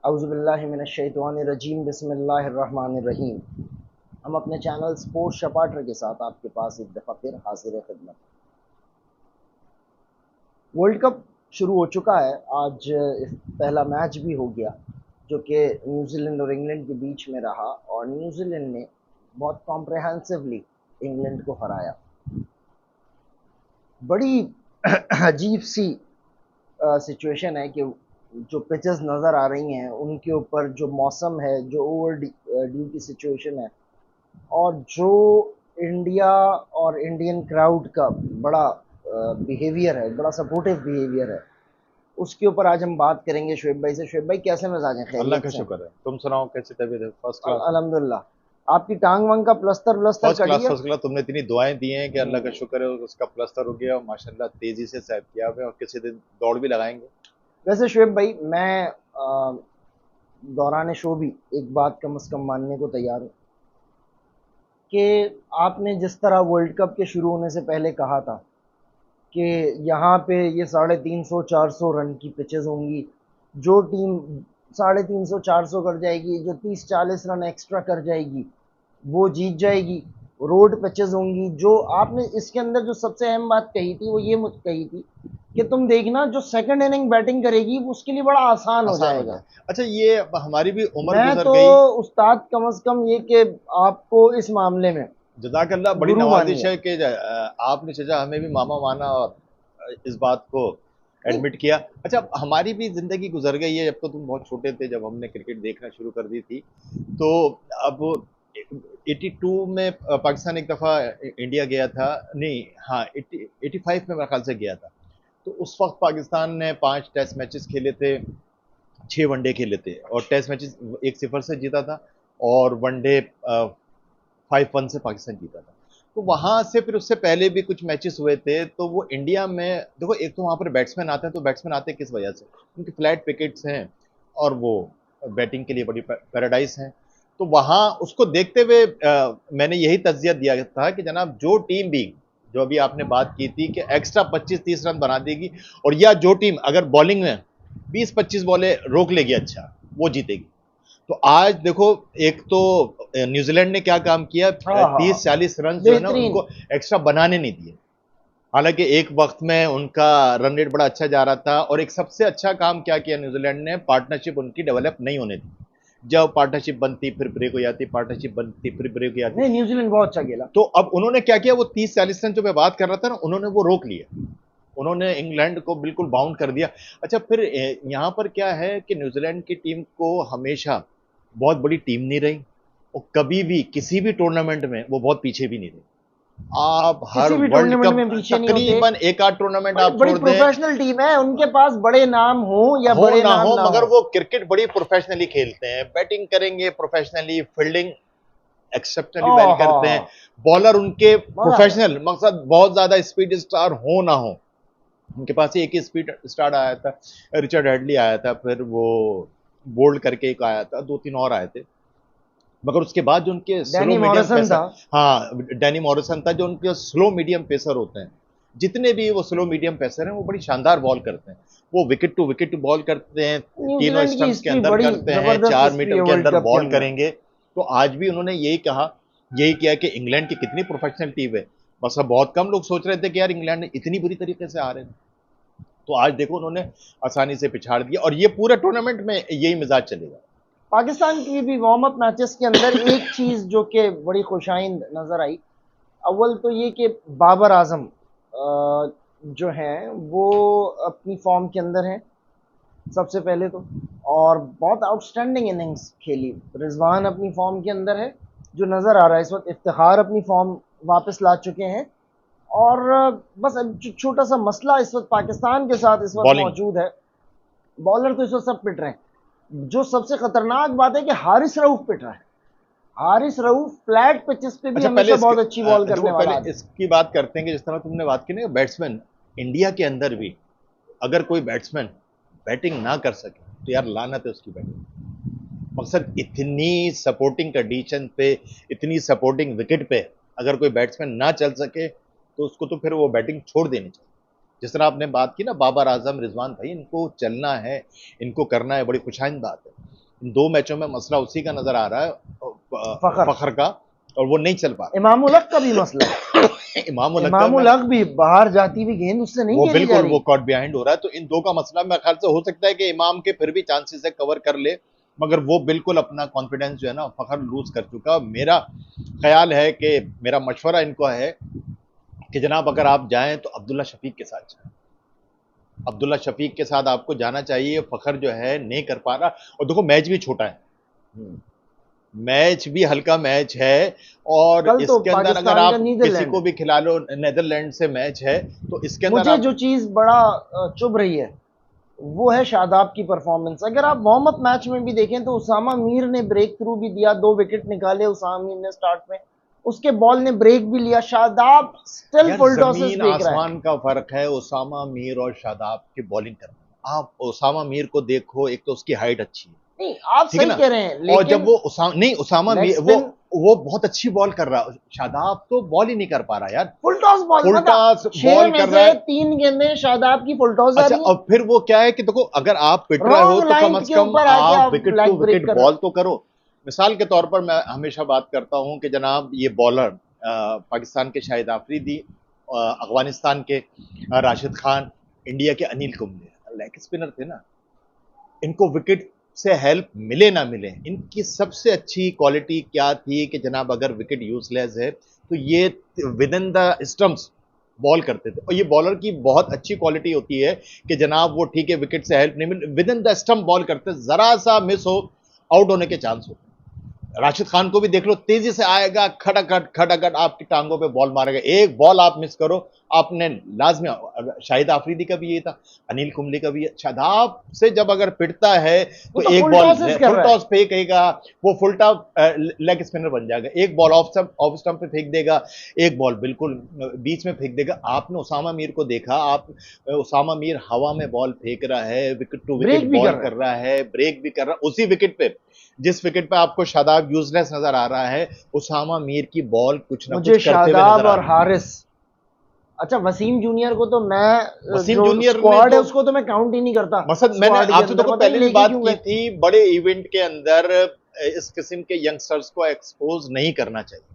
औज़ुबिल्लाहिमिनश्शैतानिर्रजीम बिस्मिल्लाहिर्रहमानिर्रहीम। हम अपने चैनल स्पोर्ट्स शपाटर के साथ आपके पास एक दफ़ा फिर हाजिर खिदमत। वर्ल्ड कप शुरू हो चुका है। आज पहला मैच भी हो गया जो कि न्यूजीलैंड और इंग्लैंड के बीच में रहा और न्यूजीलैंड ने बहुत कॉम्प्रहेंसिवली इंग्लैंड को हराया। बड़ी अजीब सी सिचुएशन है कि जो पिचेस नज़र आ रही हैं उनके ऊपर जो मौसम है, जो ओवर ड्यू की सिचुएशन है और जो इंडिया और इंडियन क्राउड का बड़ा बिहेवियर है, बड़ा सपोर्टिव बिहेवियर है, उसके ऊपर आज हम बात करेंगे शुएब भाई से। शुएब भाई कैसे मिजाज हैं? अल्लाह खैरियत का से? शुक्र है। तुम सुनाओ कैसी तबीयत है? First class. अल्हम्दुलिल्लाह। आपकी टांग वांग का प्लस्तर व्लस्तर फर्स्ट कर क्लास लिया? First class. तुमने इतनी दुआएं दी हैं कि अल्लाह का हम्म, शुक्र है उसका प्लास्टर हो गया और माशाल्लाह तेजी से सेहत याब है और किसी दिन दौड़ भी लगाएंगे। वैसे शुएब भाई मैं दौरान शो भी एक बात कम से कम मानने को तैयार हूँ कि आपने जिस तरह वर्ल्ड कप के शुरू होने से पहले कहा था कि यहाँ पे ये 350-400 रन की पिचेस होंगी, जो टीम 350-400 कर जाएगी, जो 30-40 रन एक्स्ट्रा कर जाएगी वो जीत जाएगी। रोड पिचेस होंगी। जो आपने इसके अंदर जो सबसे अहम बात कही थी वो ये मुझे कही थी कि तुम देखना जो सेकंड इनिंग बैटिंग करेगी उसके लिए बड़ा आसान हो आसान हो जाएगा। जाए। अच्छा, ये अब हमारी भी उम्र मैं गुजर तो गई। उस्ताद कम से कम ये कि आपको इस मामले में जज़ाकल्लाह, बड़ी गुरु नवाजिश मानिए। है कि आपने चचा हमें भी मामा माना और इस बात को नहीं, एडमिट किया। अच्छा, हमारी भी ज़िंदगी गुजर गई है। जब तो तुम बहुत छोटे थे, जब हमने क्रिकेट देखना शुरू कर दी थी, तो अब 82 में पाकिस्तान एक दफ़ा इंडिया गया था। नहीं, हाँ, 85 में मेरे ख्याल से गया था। तो उस वक्त पाकिस्तान ने 5 टेस्ट मैचेस खेले थे, 6 वनडे खेले थे और टेस्ट मैचेस 1-0 से जीता था और वनडे 5-1 से पाकिस्तान जीता था। तो वहां से फिर उससे पहले भी कुछ मैचेस हुए थे। तो वो इंडिया में देखो, एक तो वहां पर बैट्समैन आते हैं, तो बैट्समैन आते हैं किस वजह से? उनके फ्लैट विकेट्स हैं और वो बैटिंग के लिए बड़ी पैराडाइज हैं। तो वहां उसको देखते हुए मैंने यही तज्जिया दिया था कि जनाब, जो टीम भी, जो अभी आपने बात की थी कि एक्स्ट्रा 25-30 रन बना देगी, और या जो टीम अगर बॉलिंग में 20-25 बॉलें रोक लेगी, अच्छा, वो जीतेगी। तो आज देखो, एक तो न्यूजीलैंड ने क्या काम किया, हाँ हाँ हाँ, 30-40 रन जो है ना बेहतरीन। उनको एक्स्ट्रा बनाने नहीं दिए। हालांकि एक वक्त में उनका रन रेट बड़ा अच्छा जा रहा था। और एक सबसे अच्छा काम क्या किया न्यूजीलैंड ने, पार्टनरशिप उनकी डेवलप नहीं होने दी। जब पार्टनरशिप बनती फिर ब्रेक हो जाती, पार्टनरशिप बनती फिर ब्रेक हो जाती। नहीं, न्यूजीलैंड बहुत अच्छा खेला। तो अब उन्होंने क्या किया, वो 30-40 रन जो मैं बात कर रहा था ना, उन्होंने वो रोक लिया। उन्होंने इंग्लैंड को बिल्कुल बाउंड कर दिया। अच्छा, फिर यहाँ पर क्या है कि न्यूजीलैंड की टीम को हमेशा बहुत बड़ी टीम नहीं रही और कभी भी किसी भी टूर्नामेंट में वो बहुत पीछे भी नहीं रही। आप हर किसी भी वर्ल्ड टूर्नामेंट कप में पीछे नहीं होते। तकरीबन एक आध टूर्नामेंट बड़ी आप बड़ी छोड़ दें, प्रोफेशनल टीम है, उनके पास बड़े नाम हो या हो बड़े ना नाम हो, ना मगर हो। वो क्रिकेट बड़ी प्रोफेशनली खेलते हैं, बैटिंग करेंगे प्रोफेशनली, फील्डिंग एक्सेप्शनली वेल ओह करते हैं। बॉलर उनके मजा आ गया। प्रोफेशनल, मकसद बहुत ज्यादा स्पीड स्टार हो ना हो, उनके पास ही एक ही स्पीड स्टार आया था, रिचर्ड हेडली आया था, फिर वो बोल्ड करके एक आया था, 2-3 और आए थे। मगर उसके बाद जो उनके slow Danny medium Morrison pacer, था। हाँ, डैनी मॉरिसन था, जो उनके स्लो मीडियम पेसर होते हैं, जितने भी वो स्लो मीडियम पेसर हैं वो बड़ी शानदार बॉल करते हैं। वो विकेट टू विकेट बॉल करते हैं, तीनों न्यूजीलैंड की स्टंप्स के हिस्ट्री अंदर बड़ी करते हैं, जबरदस्त 4 हिस्ट्री मीटर है के वर्ल्ड अंदर कप के बॉल अंदर। करेंगे। तो आज भी उन्होंने यही कहा, यही किया कि इंग्लैंड की कितनी प्रोफेशनल टीम है। बस अब बहुत कम लोग सोच रहे थे कि यार इंग्लैंड इतनी बुरी तरीके से आ रहे हैं। तो आज देखो उन्होंने आसानी से पिछाड़ दिया और ये पूरे टूर्नामेंट में यही मिजाज चलेगा। पाकिस्तान की भी वार्म अप मैचेस के अंदर एक चीज जो कि बड़ी खुशाइंद नजर आई, अव्वल तो ये कि बाबर आजम जो हैं वो अपनी फॉर्म के अंदर हैं सबसे पहले तो, और बहुत आउटस्टैंडिंग इनिंग्स खेली। रिजवान अपनी फॉर्म के अंदर है जो नज़र आ रहा है इस वक्त। इफ्तिखार अपनी फॉर्म वापस ला चुके हैं। और बस अब छोटा सा मसला इस वक्त पाकिस्तान के साथ इस वक्त बॉलिंग। मौजूद है। बॉलर तो इस वक्त सब पिट रहे हैं। जो सबसे खतरनाक बात है कि हारिस रऊफ पिट रहा है। हारिस रऊफ फ्लैट पिचेस पे भी अच्छा, पहले हमेशा इसके बहुत अच्छी बॉल देखो, करने वाला पहले आदमी। इसकी बात करते हैं कि जिस तरह तुमने बात की ना, बैट्समैन इंडिया के अंदर भी अगर कोई बैट्समैन बैटिंग ना कर सके तो यार लानत है उसकी बैटिंग। मकसद इतनी सपोर्टिंग कंडीशन पे, इतनी सपोर्टिंग विकेट पे अगर कोई बैट्समैन ना चल सके तो उसको तो फिर वो बैटिंग छोड़ देनी चाहिए। जिस तरह आपने बात की ना, बाबर आजम, रिजवान भाई, इनको चलना है, इनको करना है, बड़ी खुशाइंद बात है। इन 2 मैचों में मसला उसी का नजर आ रहा है, फखर फखर का, और वो नहीं चल पा इमामुल हक का भी मसला है। रहा। इमामुल हक का इमामुल हक भी बाहर जाती हुई गेंद उससे नहीं वो खेली जा बिल्कुल रही। वो कॉट बिहाइंड हो रहा है, तो इन 2 का मसला मेरे ख्याल से हो सकता है कि इमाम के फिर भी चांसेस है कवर कर ले, मगर वो बिल्कुल अपना कॉन्फिडेंस जो है ना फखर लूज कर चुका। मेरा ख्याल है कि मेरा मशवरा इनको है कि जनाब अगर आप जाएं तो अब्दुल्ला शफीक के साथ जाएं। अब्दुल्ला शफीक के साथ आपको जाना चाहिए। फखर जो है नहीं कर पा रहा, और देखो मैच भी छोटा है, हम्म। मैच भी हल्का मैच है, और कल तो इसके अंदर अगर पाकिस्तान का आप किसी नीदरलैंड को है। भी खिला लो, नीदरलैंड से मैच है, तो इसके अंदर मुझे आप जो चीज बड़ा चुभ रही है वो है शादाब की परफॉर्मेंस। अगर आप वार्म अप मैच में भी देखें तो उसामा मीर ने ब्रेक थ्रू भी दिया, 2 विकेट निकाले उसामा मीर ने स्टार्ट में, उसके बॉल ने ब्रेक भी लिया। शादाब स्टिल यार फुल टॉसेस जमीन फेंक रहा है। आसमान का फर्क है उसामा मीर और शादाब की बॉलिंग करना। आप उसामा मीर को देखो, एक तो उसकी हाइट अच्छी है, नहीं, आप ठीक है सही ना, कह रहे हैं, और जब लेकिन वो नहीं उसामा लेग मीर स्पिन वो बहुत अच्छी बॉल कर रहा है, शादाब तो बॉल ही नहीं कर पा रहा यार। फुल टॉस बॉल, फुल मतलब टॉस 6 बॉल में कर रहा से है। 3 गेंदें शादाब की फुल टॉस जा अच्छा, रही हैं। अब फिर वो क्या है कि देखो अगर आप पिट रहे हो रॉन्ग तो कम लाइन से के कम ऊपर आके आप आप wicket to leg break wicket कर रहे बॉल हो। तो करो। मिसाल के तौर पर मैं हमेशा बात करता हूं कि जनाब ये बॉलर पाकिस्तान के शाहिद आफरीदी, अफगानिस्तान के राशिद खान, इंडिया के अनिल कुंबले लेग स्पिनर थे ना, इनको विकेट से हेल्प मिले ना मिले, इनकी सबसे अच्छी क्वालिटी क्या थी कि जनाब अगर विकेट यूजलेस है तो ये with in the stumps ball करते थे। और ये बॉलर की बहुत अच्छी क्वालिटी होती है कि जनाब वो ठीक है विकेट से हेल्प नहीं मिले, with in the stump ball करते, जरा सा मिस हो आउट होने के चांस होते। राशिद खान को भी देख लो, तेजी से आएगा, खटाखट खटाखट आपकी टांगों पे बॉल मारेगा, एक बॉल आप मिस करो आपने लाजमी। शाहिद आफरीदी का भी ये था, अनिल कुंबले का भी है। शादाब से जब अगर पिटता है वो तो तो एक फुल बॉल टॉसेस कर फुल रहा है। टॉस फेंकेगा, वो फुल टॉप लेग स्पिनर बन जाएगा, एक बॉल ऑफ स्टंप पे फेंक देगा, एक बॉल बिल्कुल बीच में फेंक देगा। आपने उसामा मीर को देखा, आप उसामा मीर हवा में बॉल फेंक रहा है, विकेट टू विकेट ब्रेक भी बॉल कर रहा कर है। रहा है, ब्रेक भी कर रहा है, उसी विकेट पे जिस विकेट पे आपको शादाब यूजलेस नजर आ रहा है, उसामा मीर की बॉल कुछ ना मुझे कुछ करते हुए शादाब नजर आ और रही है। हारिस, अच्छा वसीम जूनियर को तो मैं वसीम जो जूनियर ने स्क्वाड है तो उसको तो मैं काउंट ही नहीं करता मकसद मैंने स्क्वाड के आपसे अंदर, देखो पता नहीं पहले भी लेके बात क्यों की गए। थी, बड़े इवेंट के अंदर इस किस्म के यंगस्टर्स को एक्सपोज नहीं करना चाहिए।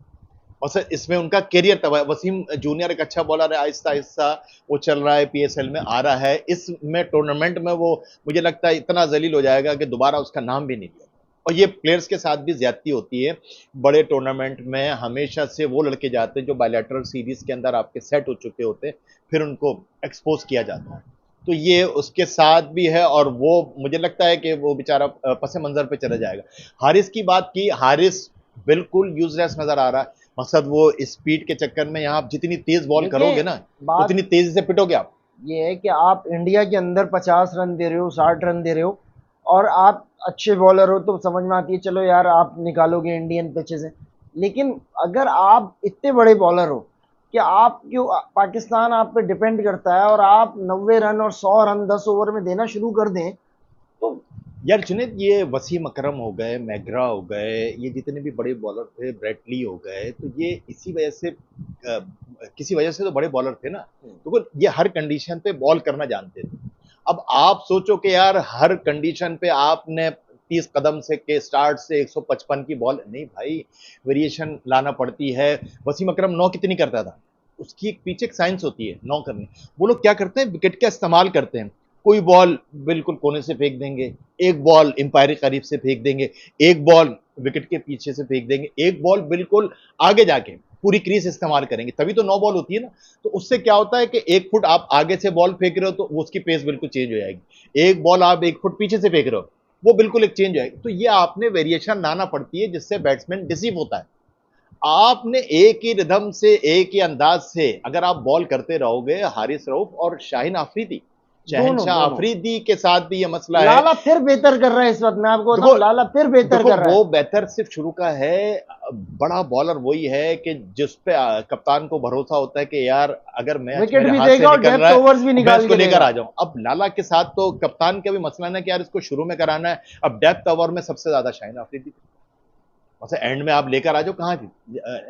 मकसद इसमें उनका करियर तबाह है। वसीम जूनियर एक अच्छा बॉलर है, आहिस्ता आहिस्ता वो चल रहा है, पीएसएल में आ रहा है, इसमें टूर्नामेंट में वो मुझे लगता है इतना जलील हो जाएगा कि दोबारा उसका नाम भी नहीं लिया। और ये प्लेयर्स के साथ भी ज्यादती होती है। बड़े टूर्नामेंट में हमेशा से वो लड़के जाते हैं जो बायलैटरल सीरीज के अंदर आपके सेट हो चुके होते हैं, फिर उनको एक्सपोज किया जाता है। तो ये उसके साथ भी है, और वो मुझे लगता है कि वो बेचारा पसे मंजर पे चला जाएगा। हारिस की बात की, हारिस बिल्कुल यूजलेस नजर आ रहा है। मकसद वो स्पीड के चक्कर में यहाँ आप जितनी तेज बॉल करोगे देखें, ना, बात उतनी तेजी से पिटोगे आप। ये है कि आप इंडिया के अंदर 50 रन दे रहे हो, 60 रन दे रहे हो, और आप अच्छे बॉलर हो तो समझ में आती है चलो यार आप निकालोगे इंडियन पिचेस से। लेकिन अगर आप इतने बड़े बॉलर हो कि आप क्यों, पाकिस्तान आप पे डिपेंड करता है और आप 90 रन और 100 रन 10 ओवर में देना शुरू कर दें तो। यार जुनेद, ये वसीम अकरम हो गए, मैगरा हो गए, ये जितने भी बड़े बॉलर थे, ब्रेटली हो गए, तो ये इसी वजह से किसी वजह से तो बड़े बॉलर थे ना, तो ये हर कंडीशन पे बॉल करना जानते थे। अब आप सोचो कि यार हर कंडीशन पे आपने 30 कदम से के स्टार्ट से 155 की बॉल नहीं भाई, वेरिएशन लाना पड़ती है। वसीम अकरम 9 कितनी करता था, उसकी एक पीछे एक साइंस होती है 9 करने। वो लोग क्या करते हैं, विकेट का इस्तेमाल करते हैं। कोई बॉल बिल्कुल कोने से फेंक देंगे, एक बॉल अंपायर के करीब से फेंक देंगे, एक बॉल विकेट के पीछे से फेंक देंगे, एक बॉल बिल्कुल आगे जाके पूरी क्रीज इस्तेमाल करेंगे, तभी तो 9 बॉल होती है ना। तो उससे क्या होता है कि 1 फुट आप आगे से बॉल फेंक रहे हो तो उसकी पेस बिल्कुल चेंज हो जाएगी, एक बॉल आप 1 फुट पीछे से फेंक रहे हो वो बिल्कुल एक चेंज हो जाएगी। तो ये आपने वेरिएशन लाना पड़ती है जिससे बैट्समैन डिसीव होता है। आपने एक ही रिदम से एक ही अंदाज से अगर आप बॉल करते रहोगे, हारिस रऊफ और शाहीन आफरीदी, दोनों शहनशाह दोनों आफरीदी के साथ भी ये मसला है। लाला फिर बेहतर कर रहा है इस वक्त, मैं आपको देखो बताऊं लाला फिर बेहतर देखो कर रहा वो है। बेहतर सिर्फ शुरू का है। बड़ा बॉलर वही है कि जिस पे कप्तान को भरोसा होता है कि यार अगर मैच विकेट मेरे भी हाथ से देगा और निकल डेप्थ रहा है ओवर्स भी मैं निकाल इसको के लेकर देगा। आ जाऊं। अब लाला के साथ तो कप्तान का भी मसला ना कि यार इसको शुरू में कराना है। अब डेप्थ ओवर में सबसे ज्यादा शाहीन आफरीदी, वैसे एंड में आप लेकर आ जाओ, कहाँ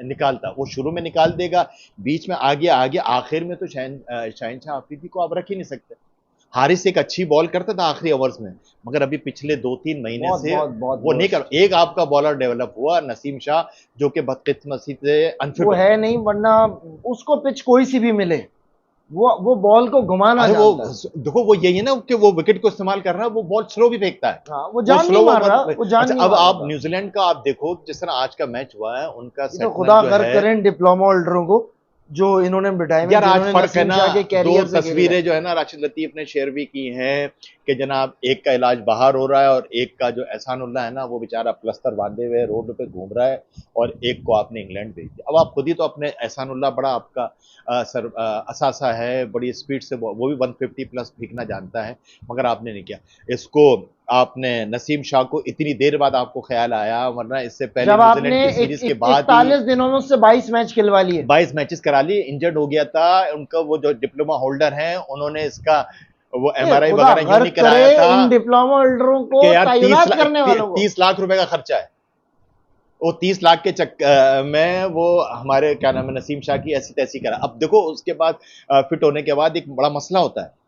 निकालता वो, शुरू में निकाल देगा, बीच में आगे आगे, आखिर में तो शहनशाह आफरीदी को आप रख ही नहीं सकते। हारिस एक अच्छी बॉल करता था आखिरी ओवर्स में, मगर अभी पिछले 2-3 महीने बहुत से बहुत बहुत वो नहीं बहुत कर। एक आपका बॉलर डेवलप हुआ नसीम शाह, जो कि बदकिस्मती से अनफिट वो हो है गया। नहीं, वरना उसको पिच कोई सी भी मिले, वो बॉल को घुमाना अरे वो जानता है। देखो, वो यही है ना कि वो विकेट को इस्तेमाल कर रहा है, वो बॉल स्लो भी फेंकता है। हाँ, वो वो जान नहीं स्लो मार रहा, वो जान अच्छा, नहीं अब मार रहा आप था। न्यूजीलैंड का आप देखो, जिस तरह आज का मैच हुआ है, उनका ये तो सेटलमेंट खुदा जो गर्क है। करें डिप्लोमा होल्डरों को, जो इन्होंने रिटायरमेंट, यार आज जिन्होंने फर्क है नसीम ना, शाह के दो कैरियर से खेली है। तस्वीरें जो है ना राशिद लतीफ ने शेयर भी की हैं कि जनाब एक का इलाज बाहर हो रहा है, और एक का जो एहसानुल्लाह है ना, वो बेचारा प्लस्तर बांधे हुए रोड पे घूम रहा है, और एक को आपने इंग्लैंड भेज दिया। अब आप खुद ही तो अपने एहसानुल्लाह बड़ा आपका असासा है, बड़ी स्पीड से वो भी 150 प्लस फेंकना जानता है, मगर आपने नहीं किया इसको। आपने नसीम शाह को इतनी देर बाद आपको ख्याल आया, वरना इससे पहले जब आपने न्यूजीलैंड की सीरीज के बाद ही 41 दिनों में उससे 22 मैच खिलवा लिए। 22 मैचेस करा लिए, इंजर्ड हो गया था उनका। वो जो डिप्लोमा होल्डर हैं, उन्होंने इसका वो ये एमआरआई खुदा वगैरह यूं नहीं गर्क करे कराया था इन डिप्लोमा होल्डरों को कि यार तैनात करने वालों को। 30 लाख रुपए का खर्चा है। वो 30 लाख के में वो हमारे क्या नाम है नसीम शाह की ऐसी तैसी करा। अब देखो उसके बाद फिट होने के बाद एक बड़ा मसला होता है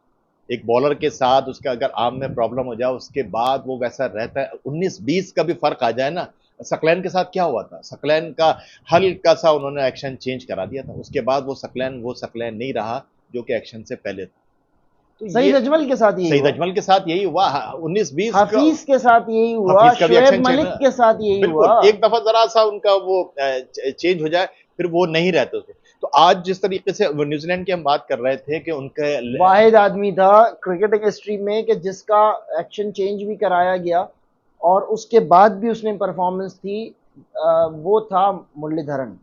एक बॉलर के साथ, उसका अगर आर्म में प्रॉब्लम हो जाए उसके बाद वो वैसा रहता है। 19-20 का भी फर्क आ जाए ना। सकलैन के साथ क्या हुआ था, सकलैन का हल्का सा उन्होंने एक्शन चेंज करा दिया था, उसके बाद वो सकलैन नहीं रहा जो कि एक्शन से पहले था। तो सईद ये अजमल के साथ यही सईद हुआ, अजमल के साथ यही हुआ। 19-20 का हफीज के साथ यही हुआ, हफीज का भी शुएब एक्शन चेंज। मलिक के साथ यही बिल्कुल, हुआ। एक दफा जरा सा उनका वो चेंज हो जाए, फिर वो नहीं रहते थे। तो आज जिस तरीके से न्यूजीलैंड की हम बात कर रहे थे कि उनके वाहिद आदमी था क्रिकेट हिस्ट्री में कि जिसका एक्शन चेंज भी कराया गया और उसके बाद भी उसने परफॉर्मेंस थी, वो था मुरलीधरन।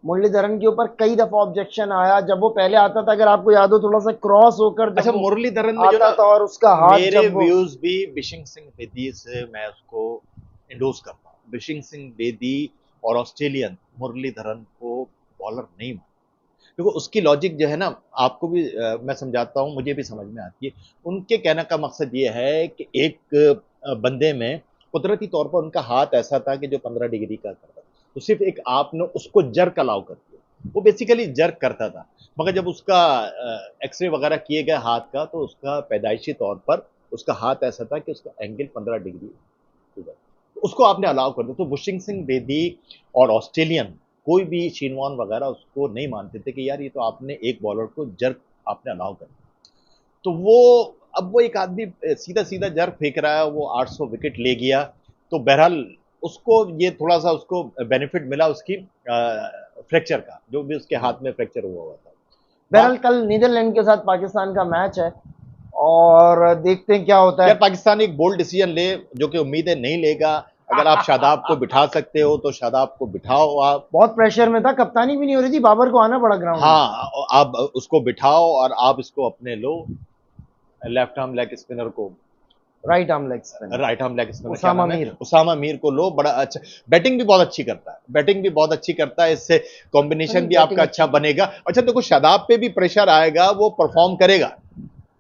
मुरलीधरन के ऊपर कई दफा ऑब्जेक्शन आया जब वो पहले आता था, अगर आपको याद हो, थोड़ा सा क्रॉस होकर जब अच्छा, वो मुरलीधरन में जो आता ना, था और उसका हाथ मेरे जब वो। व्यूज भी बिशिंग सिंह बेदी से मैं उसको इंडोर्स करता हूँ। बिशिंग सिंह बेदी और ऑस्ट्रेलियन मुरलीधरन को बॉलर नहीं मानता। देखो उसकी लॉजिक जो है ना, आपको भी मैं समझाता हूँ, मुझे भी समझ में आती है। उनके कहने का मकसद ये है कि एक बंदे में कुदरती तौर पर उनका हाथ ऐसा था कि जो 15 डिग्री का करता था, तो सिर्फ एक आपने उसको जर्क अलाउ कर दिया। वो बेसिकली जर्क करता था, मगर जब उसका एक्सरे वगैरह किए गए हाथ का, तो उसका पैदाइशी तौर पर उसका हाथ ऐसा था कि उसका एंगल 15 डिग्री उधर, तो उसको आपने अलाउ कर दिया। तो बुशिंग सिंह बेदी और ऑस्ट्रेलियन कोई भी शीनवॉन वगैरह उसको नहीं मानते थे कि यार ये तो आपने एक बॉलर को जर्क आपने अलाउ कर दिया। तो वो अब वो एक आदमी सीधा सीधा जर्क फेंक रहा है, वो 800 विकेट ले गया। तो बहरहाल उसको ये थोड़ा सा उसको बेनिफिट मिला उसकी फ्रैक्चर का, जो भी उसके हाथ में फ्रैक्चर हुआ हुआ था। बहरहाल बात कल नीदरलैंड के साथ पाकिस्तान का मैच है और देखते हैं क्या होता यार, है। पाकिस्तान एक बोल्ड डिसीजन ले, जो कि उम्मीद है नहीं लेगा। अगर आप शादाब को बिठा सकते हो तो शादाब को बिठाओ आप। बहुत प्रेशर में था, कप्तानी भी नहीं हो रही थी, बाबर को आना पड़ा ग्राउंड में। हाँ, आप उसको बिठाओ और आप इसको अपने लो, लेफ्ट आर्म लेग स्पिनर को, right arm leg spinner right arm leg spinner क्या उसामा नाम है, मीर। उसामा मीर को लो। बड़ा अच्छा, बैटिंग भी बहुत अच्छी करता है, बैटिंग भी बहुत अच्छी करता है, इससे कॉम्बिनेशन नहीं, भी बैटिंग आपका अच्छी अच्छा की। बनेगा। अच्छा देखो, शादाब पे भी प्रेशर आएगा, वो परफॉर्म करेगा।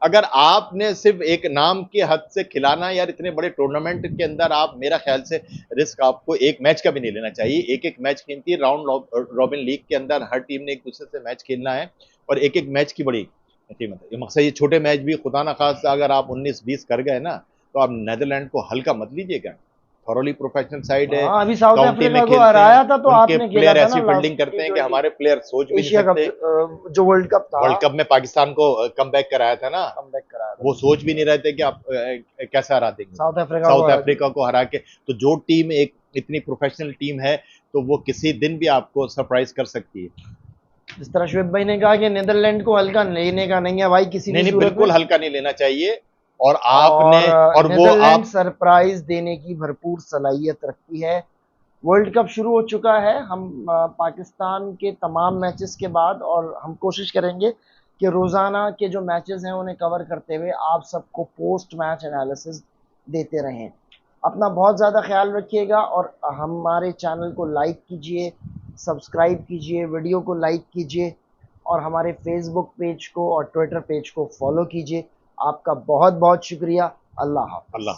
अगर आपने सिर्फ एक नाम के हद से खिलाना, यार इतने बड़े टूर्नामेंट के अंदर आप, मेरा ख्याल से रिस्क आपको एक मैच का भी नहीं लेना चाहिए। एक एक मैच कीमती है, राउंड रॉबिन लीग के अंदर हर टीम ने एक दूसरे से मैच खेलना है, और एक एक मैच की बड़ी कीमत है। मकसद ये छोटे मैच भी खुदा ना खास्ता अगर आप 19-20 कर गए ना, तो आप नेदरलैंड को हल्का मत लीजिएगा। थॉरोली प्रोफेशनल साइड है, हाँ, अभी साउथ काउंटी में अफ्रीका को खेलते हैं, हराया था तो उनके आपने खेला प्लेयर था ना ऐसी लास्ट फील्डिंग करते टी हैं कि ट्वेंटी हमारे प्लेयर सोच भी नहीं एशिया कप, सकते। जो वर्ल्ड कप था, वर्ल्ड कप में पाकिस्तान को कम बैक कराया था ना, कमबैक कराया था वो सोच भी नहीं रहे थे कि आप कैसे हरा देंगे साउथ अफ्रीका को साउथ हरा अफ्रीका दिया। को हरा के। तो जो टीम एक इतनी प्रोफेशनल टीम है, तो वो किसी दिन भी आपको सरप्राइज कर सकती है। जिस तरह शुएब भाई ने कहा कि नीदरलैंड को हल्का लेने का नहीं है भाई किसी नहीं भी नहीं, सूरत में। बिल्कुल हल्का नहीं लेना चाहिए। और आपने, और और वो नीदरलैंड आप, सरप्राइज देने की भरपूर सलाहियत रखती है। वर्ल्ड कप शुरू हो चुका है, हम पाकिस्तान के तमाम मैचेस के बाद, और हम कोशिश करेंगे कि रोज़ाना के जो मैचेस हैं उन्हें कवर करते हुए आप सबको पोस्ट मैच एनालिसिस देते रहें। अपना बहुत ज़्यादा ख्याल रखिएगा और हमारे चैनल को लाइक कीजिए, सब्सक्राइब कीजिए, वीडियो को लाइक कीजिए और हमारे फेसबुक पेज को और ट्विटर पेज को फॉलो कीजिए। आपका बहुत बहुत शुक्रिया। अल्लाह हाफ़िज़। अल्लाह